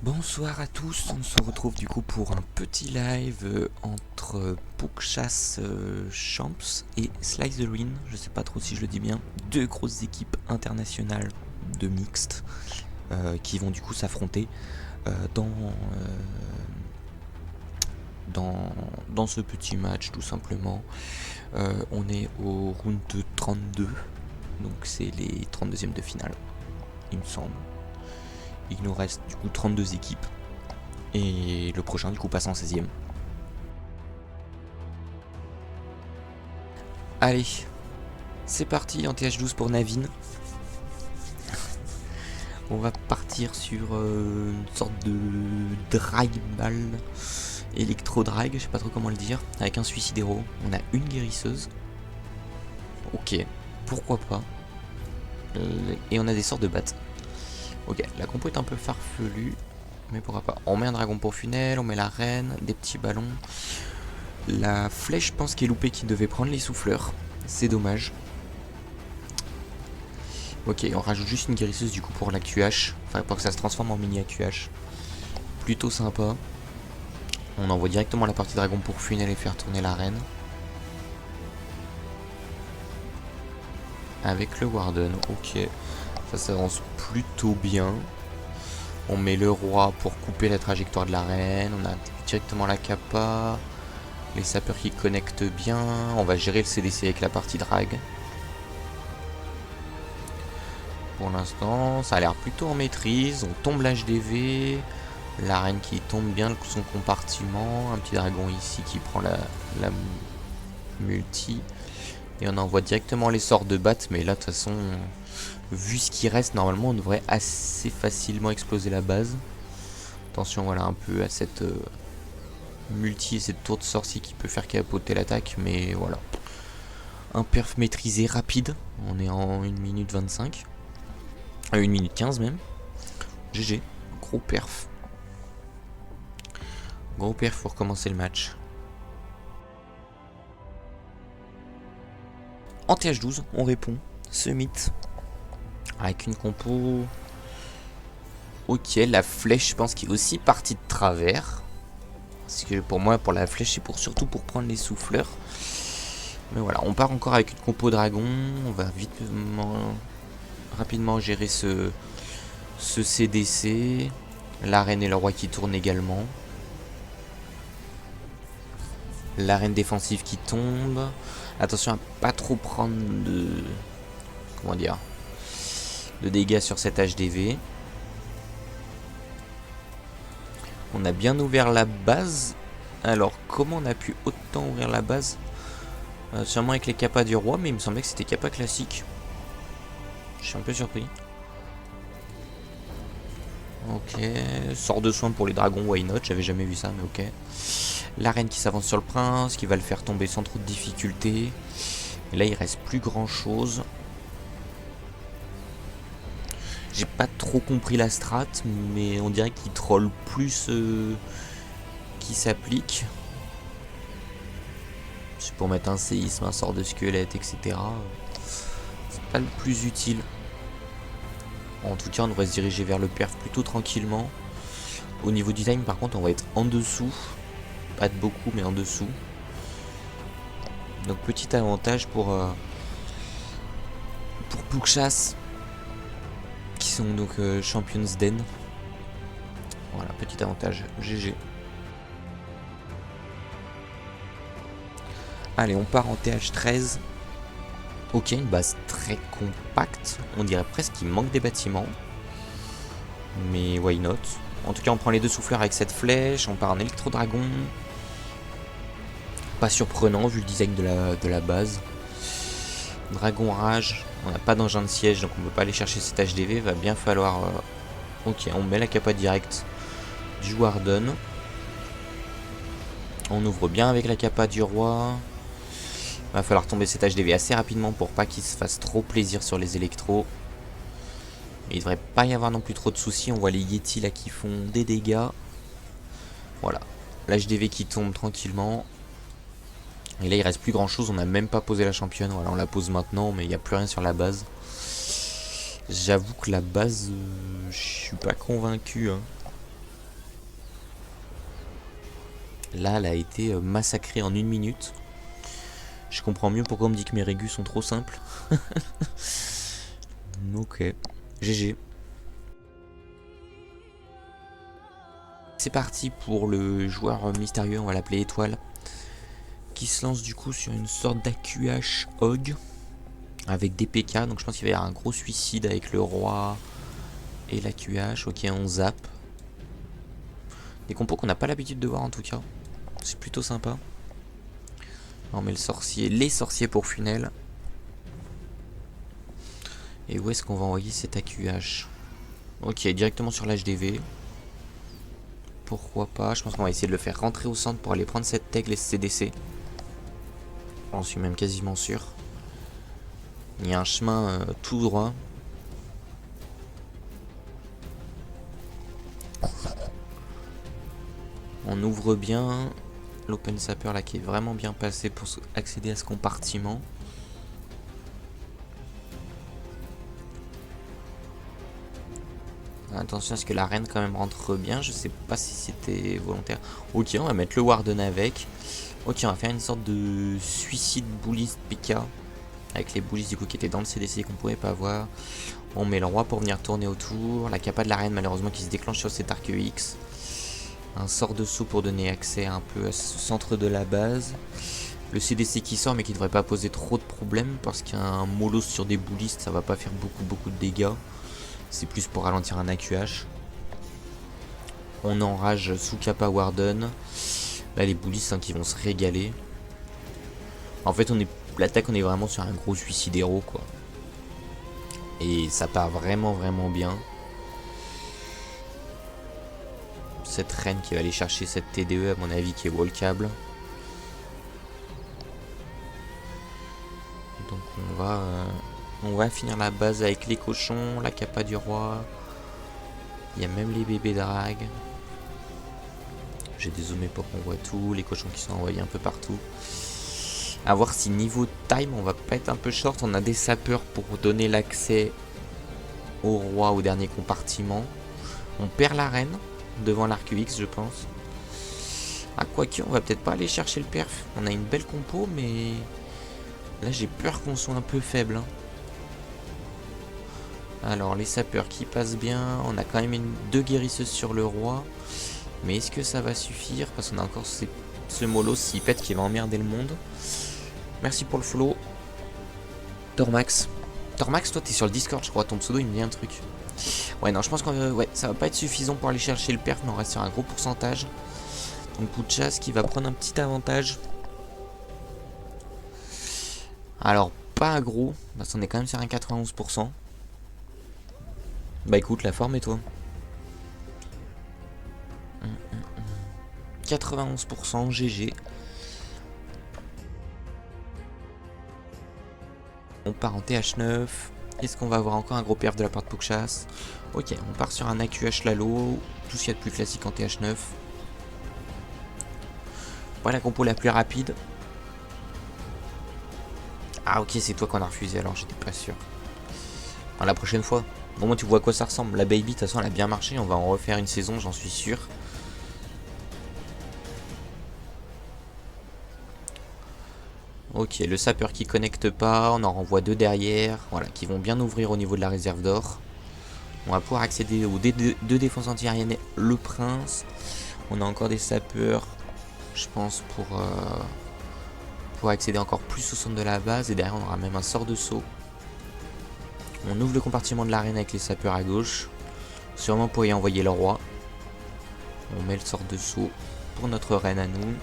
Bonsoir à tous, on se retrouve du coup pour un petit live entre Pugchas Champs et Slytherin, je sais pas trop si je le dis bien, deux grosses équipes internationales de mixte qui vont du coup s'affronter dans, dans ce petit match tout simplement. On est au round 32, donc c'est les 32e de finale, il me semble. Il nous reste du coup 32 équipes. Et le prochain du coup passe en 16ème. Allez, c'est parti en TH12 pour Navin. On va partir sur une sorte de drag ball, électro-drag, je sais pas trop comment le dire, avec un suicide héros. On a une guérisseuse. Ok, pourquoi pas. Et on a des sortes de battes. Ok, la compo est un peu farfelue, mais pourquoi pas. On met un dragon pour funnel, on met la reine, des petits ballons. La flèche, je pense qu'est loupée, qui devait prendre les souffleurs. C'est dommage. Ok, on rajoute juste une guérisseuse du coup pour la QH. Enfin, pour que ça se transforme en mini AQH. Plutôt sympa. On envoie directement la partie dragon pour funnel et faire tourner la reine. Avec le Warden, ok. Ça s'avance plutôt bien. On met le roi pour couper la trajectoire de la reine. On a directement la kappa. Les sapeurs qui connectent bien. On va gérer le CDC avec la partie drag. Pour l'instant, ça a l'air plutôt en maîtrise. On tombe l'HDV. La reine qui tombe bien son compartiment. Un petit dragon ici qui prend la multi. Et on envoie directement les sorts de batte. Mais là, de toute façon, vu ce qui reste, normalement, on devrait assez facilement exploser la base. Attention, voilà, un peu à cette multi et cette tour de sorcier qui peut faire capoter l'attaque. Mais voilà. Un perf maîtrisé rapide. On est en 1 minute 25. 1 minute 15 même. GG. Gros perf. Gros perf pour commencer le match. En TH12, on répond. Summit. Avec une compo. Ok, la flèche, je pense qu'il est aussi partie de travers. Parce que pour moi, pour la flèche, c'est surtout pour prendre les souffleurs. Mais voilà, on part encore avec une compo dragon. On va rapidement gérer ce CDC. La reine et le roi qui tournent également. La reine défensive qui tombe. Attention à pas trop prendre de... Comment dire, de dégâts sur cet HDV. On a bien ouvert la base. Alors, comment on a pu autant ouvrir la base? Sûrement avec les kappas du roi, mais il me semblait que c'était kappa classique. Je suis un peu surpris. Ok, sort de soin pour les dragons, why not? J'avais jamais vu ça, mais ok. La reine qui s'avance sur le prince, qui va le faire tomber sans trop de difficulté. Et là, il reste plus grand chose. J'ai pas trop compris la strat, mais on dirait qu'il troll plus qui s'applique. C'est pour mettre un séisme, un sort de squelette, etc. C'est pas le plus utile. En tout cas, on devrait se diriger vers le perf plutôt tranquillement. Au niveau du time, par contre, on va être en dessous. Pas de beaucoup, mais en dessous. Donc, petit avantage pour Pugchas, qui sont donc Champions Den. Voilà, petit avantage. GG. Allez, on part en TH13. Ok, une base très compacte. On dirait presque qu'il manque des bâtiments. Mais why not? En tout cas, on prend les deux souffleurs avec cette flèche. On part en électro-dragon. Pas surprenant vu le design de la base. Dragon rage. On n'a pas d'engin de siège, donc on ne peut pas aller chercher cet HDV. Va bien falloir... Ok, on met la capa directe du Warden. On ouvre bien avec la capa du roi. Va falloir tomber cet HDV assez rapidement pour pas qu'il se fasse trop plaisir sur les électros. Il devrait pas y avoir non plus trop de soucis. On voit les Yeti là qui font des dégâts. Voilà. L'HDV qui tombe tranquillement. Et là il reste plus grand chose. On n'a même pas posé la championne. Voilà, on la pose maintenant, mais il n'y a plus rien sur la base. J'avoue que la base, je suis pas convaincu. Hein. Là, elle a été massacrée en 1 minute. Je comprends mieux pourquoi on me dit que mes régus sont trop simples. Ok. GG. C'est parti pour le joueur mystérieux, on va l'appeler Étoile. Qui se lance du coup sur une sorte d'AQH Hog. Avec des PK, donc je pense qu'il va y avoir un gros suicide avec le roi et l'AQH. Ok, on zappe. Des compos qu'on n'a pas l'habitude de voir en tout cas. C'est plutôt sympa. On met le sorcier, les sorciers pour Funel. Et où est-ce qu'on va envoyer cet AQH? Ok, directement sur l'HDV. Pourquoi pas? Je pense qu'on va essayer de le faire rentrer au centre pour aller prendre cette tag, les CDC. J'en suis même quasiment sûr. Il y a un chemin tout droit. On ouvre bien. L'open sapper là qui est vraiment bien passé pour accéder à ce compartiment. Attention à ce que la reine quand même rentre bien. Je sais pas si c'était volontaire. Ok, on va mettre le Warden avec. Ok, on va faire une sorte de suicide bouliste PK. Avec les boulistes du coup qui étaient dans le CDC qu'on pouvait pas voir. On met le roi pour venir tourner autour. La capa de la reine malheureusement qui se déclenche sur cet arc X. Un sort de saut pour donner accès un peu à ce centre de la base. Le CDC qui sort mais qui devrait pas poser trop de problèmes. Parce qu'un molos sur des boulistes ça va pas faire beaucoup de dégâts. C'est plus pour ralentir un AQH. On enrage sous capa Warden. Là les boulistes hein, qui vont se régaler. En fait l'attaque on est vraiment sur un gros suicide héros quoi. Et ça part vraiment bien. Cette reine qui va aller chercher cette TDE à mon avis qui est walkable. Donc on va finir la base avec les cochons, la capa du roi. Il y a même les bébés drag. J'ai dézoomé pour qu'on voit tout. Les cochons qui sont envoyés un peu partout. A voir si niveau time on va pas être un peu short. On a des sapeurs pour donner l'accès au roi au dernier compartiment. On perd la reine devant l'arc UX je pense. Ah quoique on va peut-être pas aller chercher le perf. On a une belle compo mais là j'ai peur qu'on soit un peu faible hein. Alors les sapeurs qui passent bien. On a quand même deux guérisseuses sur le roi. Mais est-ce que ça va suffire? Parce qu'on a encore ce mollo s'il pète qui va emmerder le monde. Merci pour le follow. Tormax. Tormax, toi t'es sur le Discord, je crois. Ton pseudo il me dit un truc. Ouais, non, je pense que ouais, ça va pas être suffisant pour aller chercher le perf, mais on reste sur un gros pourcentage. Donc Pouchas qui va prendre un petit avantage. Alors, pas gros, parce qu'on est quand même sur un 91%. Bah écoute, la forme et toi 91% GG. On part en TH9. Est-ce qu'on va avoir encore un gros perf de la part de Pouchas? Ok, on part sur un AQH Lalo. Tout ce qu'il y a de plus classique en TH9. Voilà la compo la plus rapide. Ah ok, c'est toi qu'on a refusé alors, j'étais pas sûr. Alors, la prochaine fois. Au moins tu vois à quoi ça ressemble. La baby, de toute façon, elle a bien marché. On va en refaire une saison, j'en suis sûr. Ok, le sapeur qui connecte pas, on en renvoie deux derrière, voilà, qui vont bien ouvrir au niveau de la réserve d'or. On va pouvoir accéder aux deux défenses antiaériennes, le prince. On a encore des sapeurs, je pense, pour accéder encore plus au centre de la base. Et derrière, on aura même un sort de saut. On ouvre le compartiment de l'arène avec les sapeurs à gauche. Sûrement pour y envoyer le roi. On met le sort de saut pour notre reine à nous.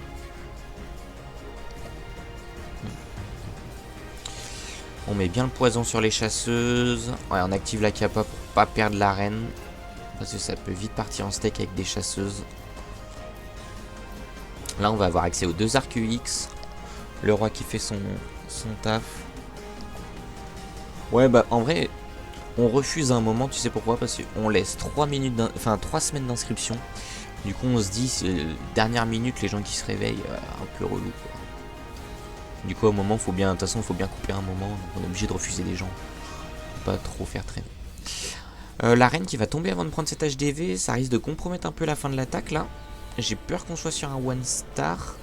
On met bien le poison sur les chasseuses. Ouais, on active la capa pour pas perdre la reine. Parce que ça peut vite partir en steak avec des chasseuses. Là, on va avoir accès aux deux arcs UX. Le roi qui fait son taf. Ouais, bah en vrai, on refuse à un moment. Tu sais pourquoi? Parce qu'on laisse 3 semaines d'inscription. Du coup, on se dit, dernière minute, les gens qui se réveillent, un peu relou quoi. Du coup, au moment, faut bien, de toute façon, il faut bien couper un moment. Donc on est obligé de refuser des gens. Faut pas trop faire traîner. La reine qui va tomber avant de prendre cet HDV, ça risque de compromettre un peu la fin de l'attaque là. J'ai peur qu'on soit sur un one star.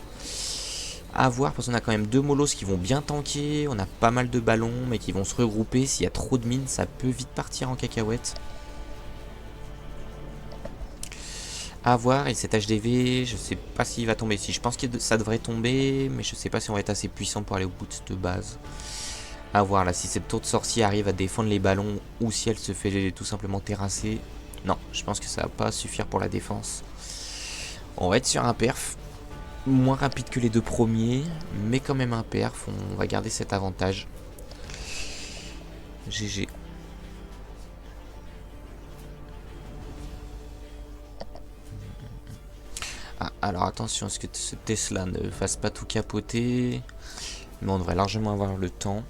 À voir, parce qu'on a quand même 2 molosses qui vont bien tanker. On a pas mal de ballons, mais qui vont se regrouper. S'il y a trop de mines, ça peut vite partir en cacahuète. À voir, et cet HDV, je sais pas s'il va tomber. Si je pense que ça devrait tomber, mais je sais pas si on va être assez puissant pour aller au bout de cette base. À voir là, si cette tour de sorcier arrive à défendre les ballons ou si elle se fait tout simplement terrasser. Non, je pense que ça va pas suffire pour la défense. On va être sur un perf. Moins rapide que les 2 premiers, mais quand même un perf. On va garder cet avantage. GG. Ah, alors attention à ce que ce Tesla ne fasse pas tout capoter. Mais on devrait largement avoir le temps.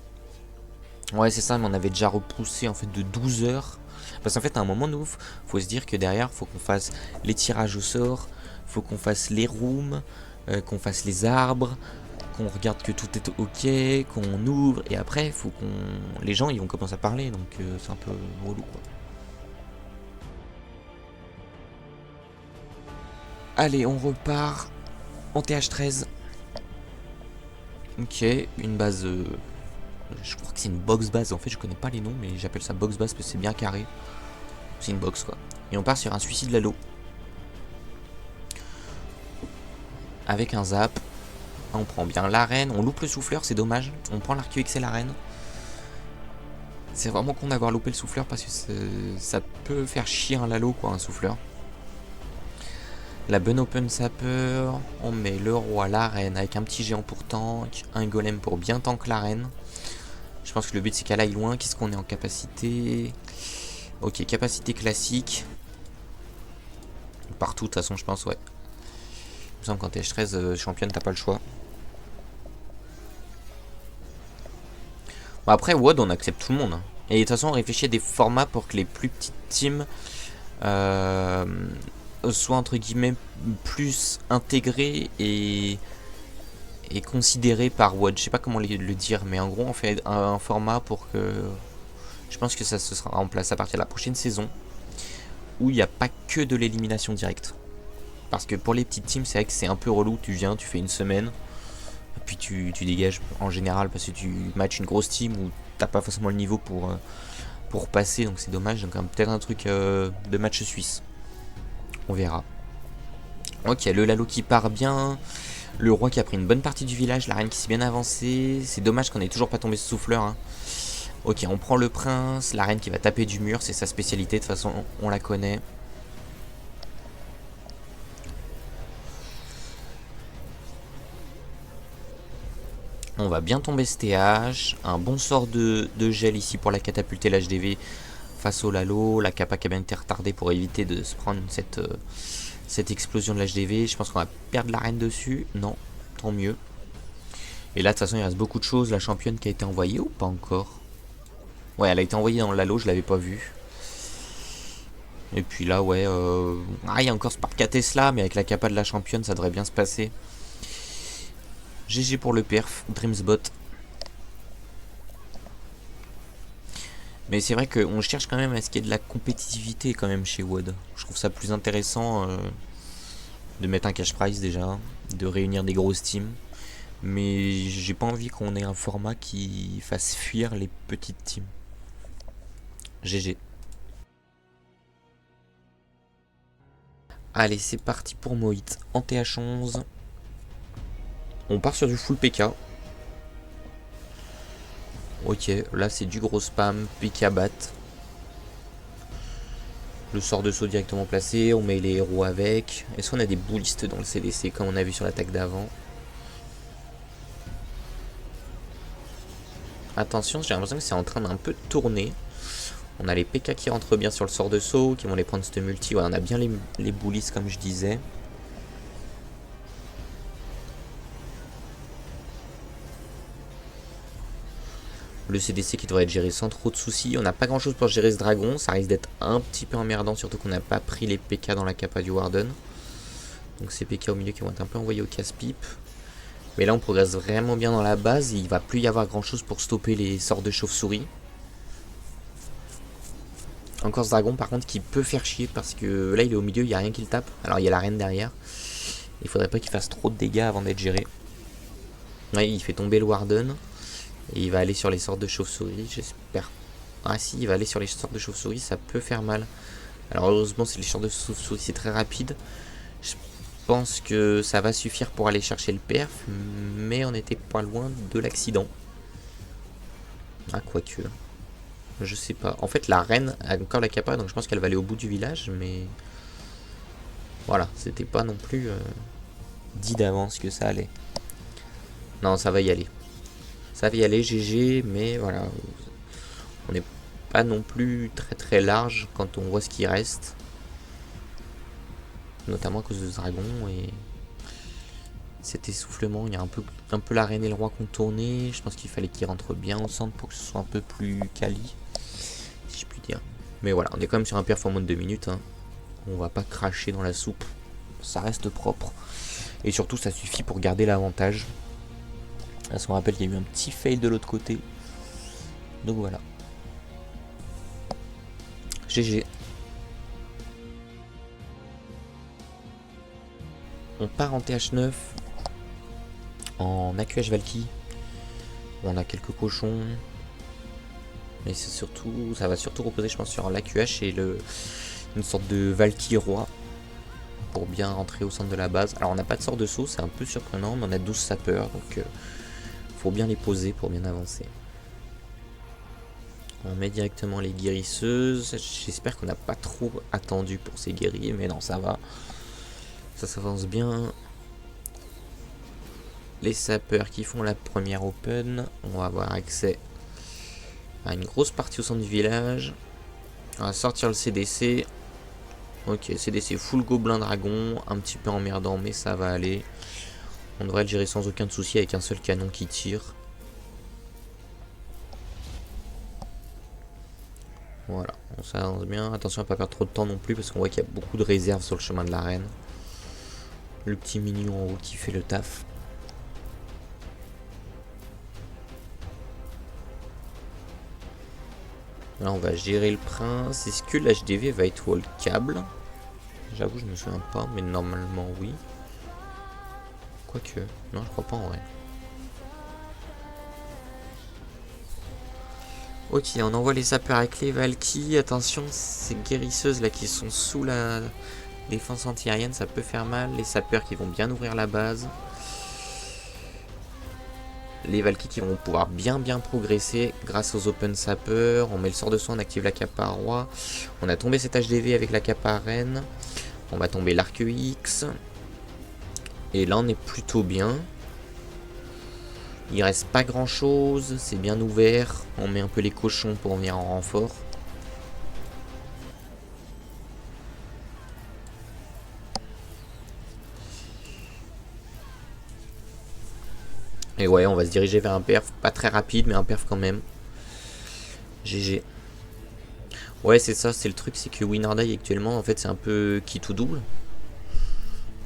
Ouais, c'est ça, mais on avait déjà repoussé en fait de 12 heures. Parce qu'en fait, à un moment, nous, faut se dire que derrière, faut qu'on fasse les tirages au sort, faut qu'on fasse les rooms, qu'on fasse les arbres, qu'on regarde que tout est ok, qu'on ouvre, et après, faut qu'on... les gens, ils vont commencer à parler, donc c'est un peu relou, quoi. Allez, on repart en TH13. Ok, une base... je crois que c'est une box base, en fait, je connais pas les noms, mais j'appelle ça box base parce que c'est bien carré. C'est une box, quoi. Et on part sur un suicide Lalo. Avec un zap. On prend bien l'arène. On loupe le souffleur, c'est dommage. On prend l'arc XL arène. C'est vraiment con d'avoir loupé le souffleur parce que ça peut faire chier un Lalo, quoi, un souffleur. La bonne open sapper. On met le roi, l'arène avec un petit géant pour tank. Un golem pour bien tank l'arène. Je pense que le but c'est qu'elle aille loin. Qu'est-ce qu'on est en capacité? Ok, capacité classique. Partout, de toute façon, je pense, ouais. Il me semble qu'en TH13 championne, t'as pas le choix. Bon, après, WOD, on accepte tout le monde. Et de toute façon, on réfléchit à des formats pour que les plus petites teams soient, entre guillemets, plus intégrées et considérées par WOD. Je sais pas comment le dire, mais en gros, on fait un format pour que... Je pense que ça se sera en place à partir de la prochaine saison, où il n'y a pas que de l'élimination directe. Parce que pour les petites teams, c'est vrai que c'est un peu relou. Tu viens, tu fais une semaine, puis tu dégages en général parce que tu matches une grosse team où t'as pas forcément le niveau pour passer, donc c'est dommage. Donc peut-être un truc de match suisse. On verra. Ok, le Lalo qui part bien. Le roi qui a pris une bonne partie du village. La reine qui s'est bien avancée. C'est dommage qu'on ait toujours pas tombé ce souffleur. Hein. Ok, on prend le prince. La reine qui va taper du mur. C'est sa spécialité. De toute façon, on la connaît. On va bien tomber ce TH. Un bon sort de gel ici pour la catapulter l'HDV face au Lalo. La capa qui a bien été retardée pour éviter de se prendre cette explosion de l'HDV. Je pense qu'on va perdre la reine dessus. Non, tant mieux. Et là, de toute façon, il reste beaucoup de choses. La championne qui a été envoyée ou pas encore? Ouais, elle a été envoyée dans le Lalo, je l'avais pas vue. Et puis là, ouais. Ah, il y a encore Spark à Tesla, mais avec la capa de la championne, ça devrait bien se passer. GG pour le perf, Dreamsbot. Mais c'est vrai qu'on cherche quand même à ce qu'il y ait de la compétitivité quand même chez WOD. Je trouve ça plus intéressant de mettre un cash prize déjà, de réunir des grosses teams. Mais j'ai pas envie qu'on ait un format qui fasse fuir les petites teams. GG. Allez, c'est parti pour Moït en TH11. On part sur du full PK. Ok, là c'est du gros spam, PK bat. Le sort de saut directement placé, on met les héros avec. Est-ce qu'on a des boulistes dans le CDC comme on a vu sur l'attaque d'avant? Attention, j'ai l'impression que c'est en train d'un peu tourner. On a les PK qui rentrent bien sur le sort de saut, qui vont les prendre cette multi. Ouais, on a bien les boulistes comme je disais. Le CDC qui devrait être géré sans trop de soucis. On n'a pas grand chose pour gérer ce dragon. Ça risque d'être un petit peu emmerdant, surtout qu'on n'a pas pris les PK dans la capa du Warden. Donc ces PK au milieu qui vont être un peu envoyés au casse-pipe. Mais là on progresse vraiment bien dans la base. Il va plus y avoir grand chose pour stopper les sorts de chauve-souris. Encore ce dragon par contre qui peut faire chier parce que là il est au milieu, il n'y a rien qui le tape. Alors il y a la reine derrière. Il faudrait pas qu'il fasse trop de dégâts avant d'être géré. Ouais, il fait tomber le Warden. Et il va aller sur les sortes de chauve-souris, j'espère. Ah si, il va aller sur les sortes de chauve-souris, ça peut faire mal. Alors heureusement, c'est les sortes de chauve-souris, c'est très rapide. Je pense que ça va suffire pour aller chercher le perf, mais on était pas loin de l'accident. Ah, quoique. Je sais pas. En fait, la reine a encore la capa, donc je pense qu'elle va aller au bout du village, mais... Voilà, c'était pas non plus dit d'avance que ça allait. Non, ça va y aller. Ça va y aller, GG, mais voilà. On n'est pas non plus très très large quand on voit ce qui reste. Notamment à cause de ce dragon et cet essoufflement. Il y a un peu la reine et le roi contournés. Je pense qu'il fallait qu'il rentre bien au centre pour que ce soit un peu plus quali, si je puis dire. Mais voilà, on est quand même sur un performance de 2 minutes. Hein. On va pas cracher dans la soupe. Ça reste propre. Et surtout, ça suffit pour garder l'avantage. Là, on rappelle qu'il y a eu un petit fail de l'autre côté. Donc voilà. GG. On part en TH9. En AQH Valky. On a quelques cochons. Mais c'est surtout. Ça va surtout reposer, je pense, sur l'AQH et une sorte de Valky roi. Pour bien rentrer au centre de la base. Alors on n'a pas de sort de saut, c'est un peu surprenant, mais on a 12 sapeurs, donc faut bien les poser pour bien avancer. On met directement les guérisseuses. J'espère qu'on n'a pas trop attendu pour ces guerriers, mais non, ça va. Ça s'avance bien. Les sapeurs qui font la première open. On va avoir accès à une grosse partie au centre du village. On va sortir le CDC. Ok, CDC full gobelin dragon. Un petit peu emmerdant, mais ça va aller. On devrait le gérer sans aucun souci avec un seul canon qui tire. Voilà, on s'avance bien. Attention à ne pas perdre trop de temps non plus parce qu'on voit qu'il y a beaucoup de réserves sur le chemin de la reine. Le petit mignon en haut qui fait le taf. Là on va gérer le prince. Est-ce que l'HDV va être wallcable? J'avoue je me souviens pas, mais normalement oui. Quoique, non je crois pas en vrai. Ok, on envoie les sapeurs avec les Valky. Attention, ces guérisseuses là qui sont sous la défense antiaérienne, ça peut faire mal. Les sapeurs qui vont bien ouvrir la base. Les Valky qui vont pouvoir bien progresser grâce aux open sapeurs. On met le sort de soin, on active la capa roi. On a tombé cet HDV avec la capa reine. On va tomber l'arc X. Et là on est plutôt bien. Il reste pas grand chose, c'est bien ouvert. On met un peu les cochons pour venir en renfort. Et ouais, on va se diriger vers un perf, pas très rapide, mais un perf quand même. GG. Ouais, c'est ça, c'est le truc, c'est que Winardai actuellement, en fait, c'est un peu qui tout double.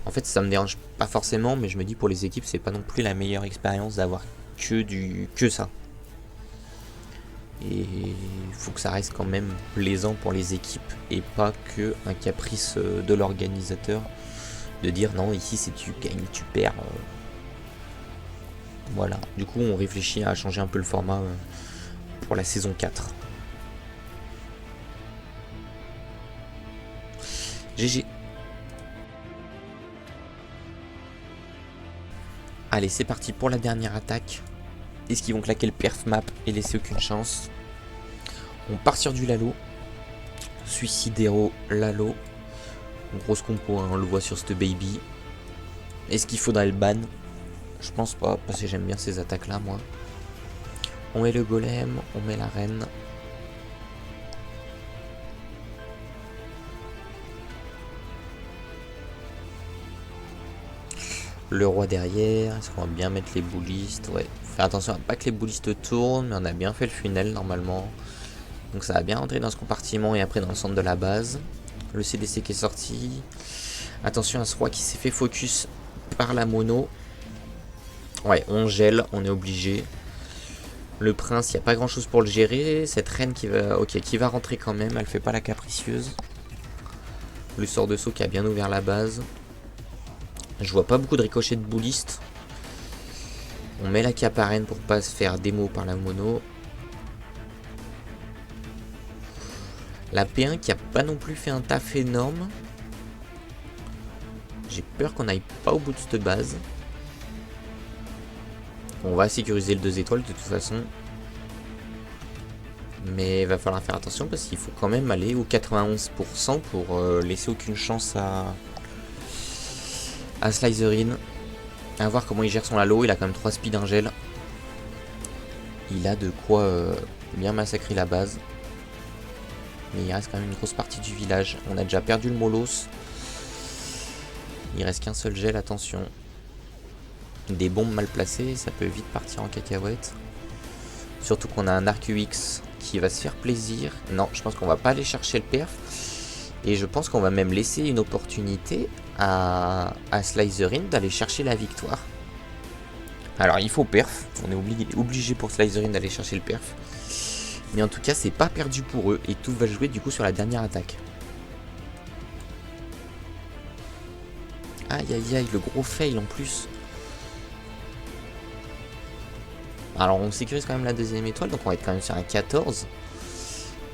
En fait, ça me dérange pas forcément, mais je me dis pour les équipes, c'est pas non plus la meilleure expérience d'avoir que ça. Et il faut que ça reste quand même plaisant pour les équipes et pas que un caprice de l'organisateur de dire non, ici si tu gagnes, tu perds. Voilà, du coup on réfléchit à changer un peu le format pour la saison 4. GG. Allez, c'est parti pour la dernière attaque. Est-ce qu'ils vont claquer le perf map et laisser aucune chance? On part sur du Lalo. Suicidero Lalo. Grosse compo, hein, on le voit sur ce baby. Est-ce qu'il faudrait le ban? Je pense pas, parce que j'aime bien ces attaques là moi. On met le golem, on met la reine. Le roi derrière, est-ce qu'on va bien mettre les boulistes? Ouais, faire attention à pas que les boulistes tournent, mais on a bien fait le funnel normalement. Donc ça va bien rentrer dans ce compartiment et après dans le centre de la base. Le CDC qui est sorti. Attention à ce roi qui s'est fait focus par la mono. Ouais, on gèle, on est obligé. Le prince, il n'y a pas grand chose pour le gérer. Cette reine qui va, qui va rentrer quand même, elle fait pas la capricieuse. Le sort de saut qui a bien ouvert la base. Je vois pas beaucoup de ricochets de bouliste. On met la cape arène pour pas se faire démo par la mono. La P1 qui a pas non plus fait un taf énorme. J'ai peur qu'on aille pas au bout de cette base. On va sécuriser le 2 étoiles de toute façon. Mais il va falloir faire attention parce qu'il faut quand même aller au 91% pour laisser aucune chance à Slitherin. À voir comment il gère son halo. Il a quand même 3 speed ingel. Il a de quoi bien massacrer la base. Mais il reste quand même une grosse partie du village. On a déjà perdu le Molos. Il reste qu'un seul gel, attention. Des bombes mal placées, ça peut vite partir en cacahuète. Surtout qu'on a un Arc-UX qui va se faire plaisir. Non, je pense qu'on va pas aller chercher le perf. Et je pense qu'on va même laisser une opportunité à Slitherin d'aller chercher la victoire. Alors il faut perf, on est obligé pour Slitherin d'aller chercher le perf. Mais en tout cas c'est pas perdu pour eux et tout va jouer du coup sur la dernière attaque. Aïe aïe aïe, le gros fail en plus. Alors on sécurise quand même la 2ème étoile, donc on va être quand même sur un 14.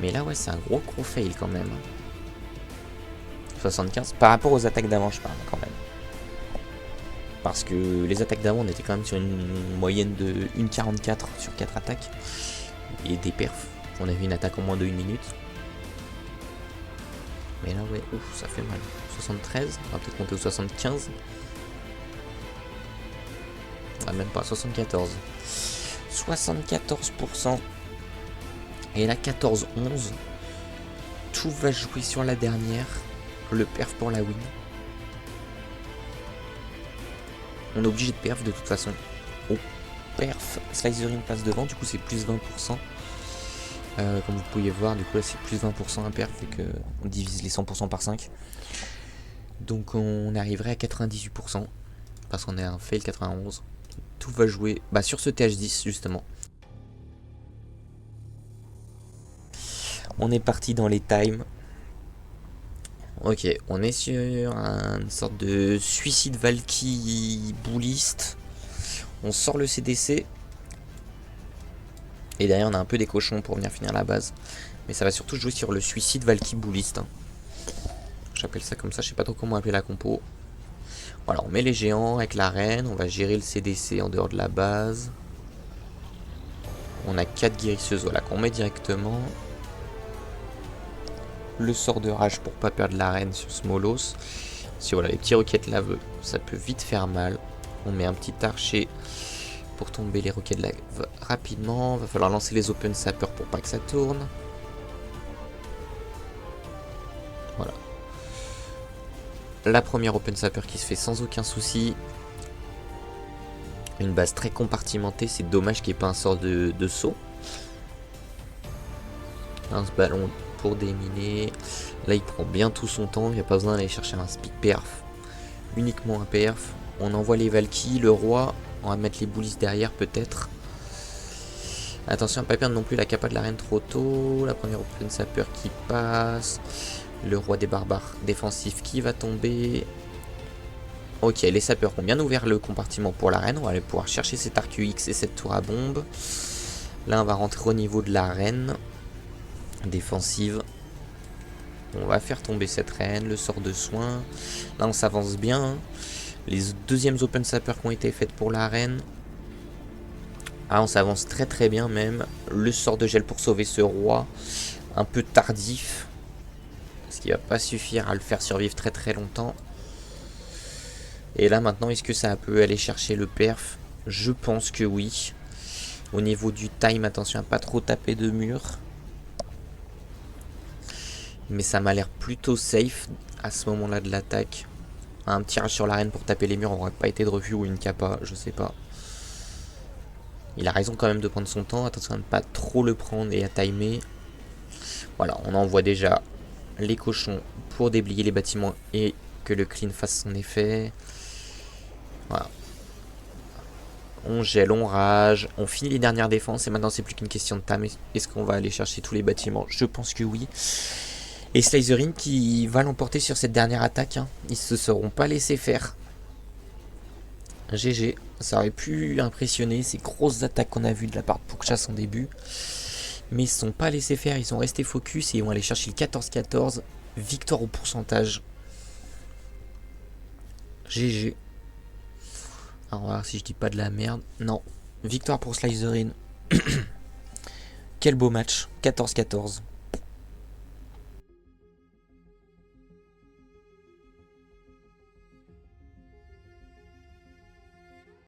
Mais là ouais c'est un gros fail quand même. 75 par rapport aux attaques d'avant je parle quand même. Parce que les attaques d'avant on était quand même sur une moyenne de 1,44 sur 4 attaques. Et des perfs, on a vu une attaque en moins de 1 minute. Mais là ouais, ouf ça fait mal. 73, on va peut-être monter au 75. Ah, même pas, 74. 74%. Et là 14-11. Tout va jouer sur la dernière. Le perf pour la win. On est obligé de perf de toute façon. Oh, perf. Slitherin passe devant, du coup c'est plus 20%. Comme vous pouvez voir, du coup là c'est plus 20% un perf, vu qu'on divise les 100% par 5. Donc on arriverait à 98%. Parce qu'on est à un fail 91. Tout va jouer sur ce TH10 justement. On est parti dans les times. Ok, on est sur une sorte de suicide Valky bouliste. On sort le CDC. Et derrière on a un peu des cochons pour venir finir la base. Mais ça va surtout jouer sur le suicide Valky bouliste. J'appelle ça comme ça, je sais pas trop comment appeler la compo. Voilà, on met les géants avec la reine. On va gérer le CDC en dehors de la base. On a 4 guérisseuses, voilà, qu'on met directement. Le sort de rage pour pas perdre l'arène sur Smolos. Si voilà, les petits roquettes laveux, ça peut vite faire mal. On met un petit archer pour tomber les roquettes lave rapidement. Va falloir lancer les open sappers pour pas que ça tourne. Voilà. La première open sapper qui se fait sans aucun souci. Une base très compartimentée, c'est dommage qu'il n'y ait pas un sort de saut. Ce ballon pour déminer. Là il prend bien tout son temps, il n'y a pas besoin d'aller chercher un speed perf. Uniquement un perf. On envoie les Valky, le roi. On va mettre les boulistes derrière peut-être. Attention à ne pas perdre non plus la capa de la reine trop tôt. La première open sapper qui passe. Le roi des barbares défensif qui va tomber. Ok, les sapeurs ont bien ouvert le compartiment pour la reine. On va aller pouvoir chercher cet arc UX et cette tour à bombe. Là on va rentrer au niveau de la reine défensive. On va faire tomber cette reine, le sort de soin. Là on s'avance bien. Les deuxièmes open sappers qui ont été faites pour la reine. Ah, on s'avance très très bien même. Le sort de gel pour sauver ce roi. Un peu tardif. Parce qu'il va pas suffire à le faire survivre très très longtemps. Et là maintenant, est-ce que ça peut aller chercher le perf? Je pense que oui. Au niveau du time, attention à pas trop taper de mur. Mais ça m'a l'air plutôt safe à ce moment-là de l'attaque. Un tirage sur l'arène pour taper les murs n'aurait pas été de refus ou une capa, je sais pas. Il a raison quand même de prendre son temps. Attention à ne pas trop le prendre et à timer. Voilà, on envoie déjà les cochons pour déblayer les bâtiments et que le clean fasse son effet. Voilà. On gèle, on rage, on finit les dernières défenses et maintenant c'est plus qu'une question de time. Est-ce qu'on va aller chercher tous les bâtiments? Je pense que oui. Et Slitherin qui va l'emporter sur cette dernière attaque. Ils se seront pas laissés faire. GG, ça aurait pu impressionner ces grosses attaques qu'on a vues de la part de Pourchasse en début. Mais ils ne se sont pas laissés faire, ils sont restés focus et ils vont aller chercher le 14-14. Victoire au pourcentage. GG. Alors on va voir si je dis pas de la merde. Non. Victoire pour Slicerin. Quel beau match. 14-14.